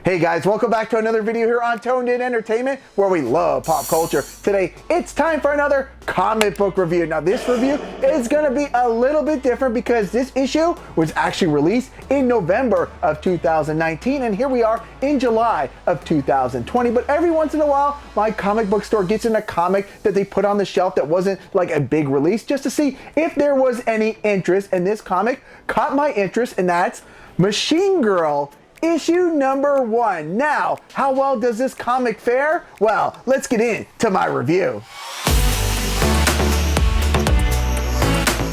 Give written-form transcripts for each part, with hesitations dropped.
Hey guys, welcome back to another video here on Toned In Entertainment, where we love pop culture. Today, it's time for another comic book review. Now this review is gonna be a little bit different because this issue was actually released in November of 2019, and here we are in July of 2020. But every once in a while, my comic book store gets in a comic that they put on the shelf that wasn't like a big release, just to see if there was any interest, and this comic caught my interest, and that's Machine Girl issue number 1. Now, how well does this comic fare? Well, let's get into my review.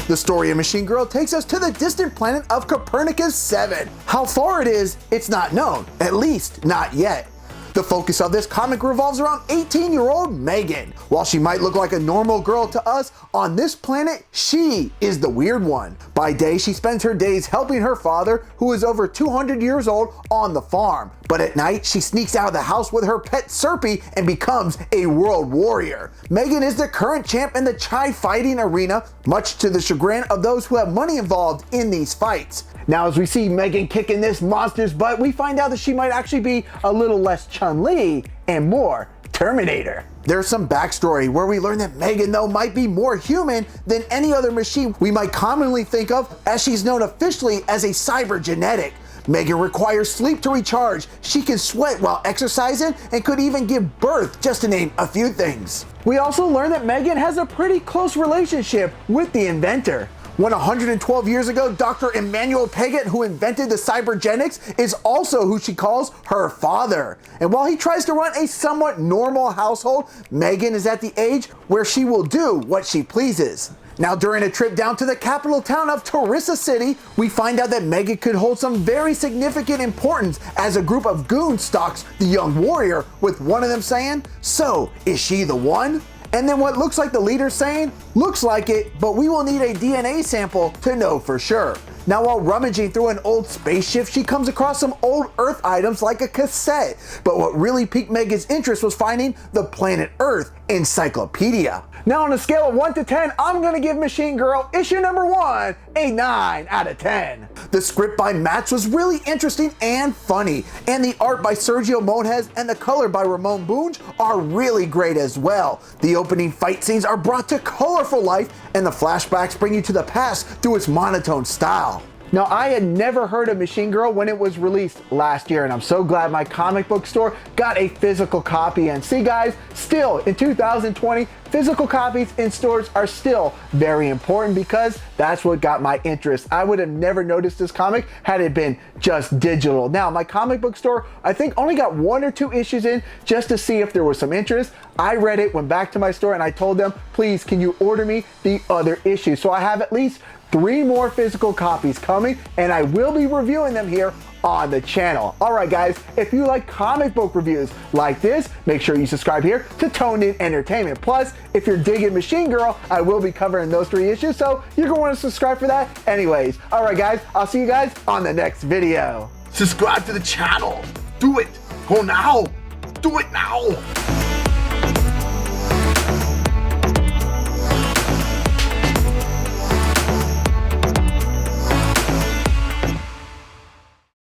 The story of Machine Girl takes us to the distant planet of Copernicus 7. How far it is, it's not known, at least not yet. The focus of this comic revolves around 18-year-old Megan. While she might look like a normal girl to us, on this planet, she is the weird one. By day, she spends her days helping her father, who is over 200 years old, on the farm. But at night, she sneaks out of the house with her pet Serpy and becomes a world warrior. Megan is the current champ in the Chai fighting arena, much to the chagrin of those who have money involved in these fights. Now, as we see Megan kicking this monster's butt, we find out that she might actually be a little less Chun-Li and more Terminator. There's some backstory where we learn that Megan, though, might be more human than any other machine we might commonly think of, as she's known officially as a Cyborgenetic. Megan requires sleep to recharge, she can sweat while exercising, and could even give birth, just to name a few things. We also learn that Megan has a pretty close relationship with the inventor. When 112 years ago, Dr. Pickett, who invented the Cybergenics, is also who she calls her father. And while he tries to run a somewhat normal household, Megan is at the age where she will do what she pleases. Now, during a trip down to the capital town of Teresa City, we find out that Megan could hold some very significant importance as a group of goons stalks the young warrior, with one of them saying, "So, is she the one?" And then what looks like the leader saying, "Looks like it, but we will need a DNA sample to know for sure." Now, while rummaging through an old spaceship, she comes across some old Earth items like a cassette. But what really piqued Megan's interest was finding the Planet Earth encyclopedia. Now, on a scale of 1 to 10, I'm gonna give Machine Girl issue number 1 a 9 out of 10. The script by Max was really interesting and funny, and the art by Sergio Montes and the color by Ramon Bunge are really great as well. The opening fight scenes are brought to colorful life, and the flashbacks bring you to the past through its monotone style. Now, I had never heard of Machine Girl when it was released last year, and I'm so glad my comic book store got a physical copy. And see guys, still in 2020, physical copies in stores are still very important, because that's what got my interest. I would have never noticed this comic had it been just digital. Now, my comic book store, I think, only got 1 or 2 issues in just to see if there was some interest. I read it, went back to my store, and I told them, please, can you order me the other issue? So I have at least 3 more physical copies coming, and I will be reviewing them here on the channel. Alright guys, if you like comic book reviews like this, make sure you subscribe here to Toned In Entertainment. Plus, if you're digging Machine Girl, I will be covering those 3 issues, so you're gonna want to subscribe for that anyways. Alright guys, I'll see you guys on the next video. Subscribe to the channel. Do it. Go now. Do it now.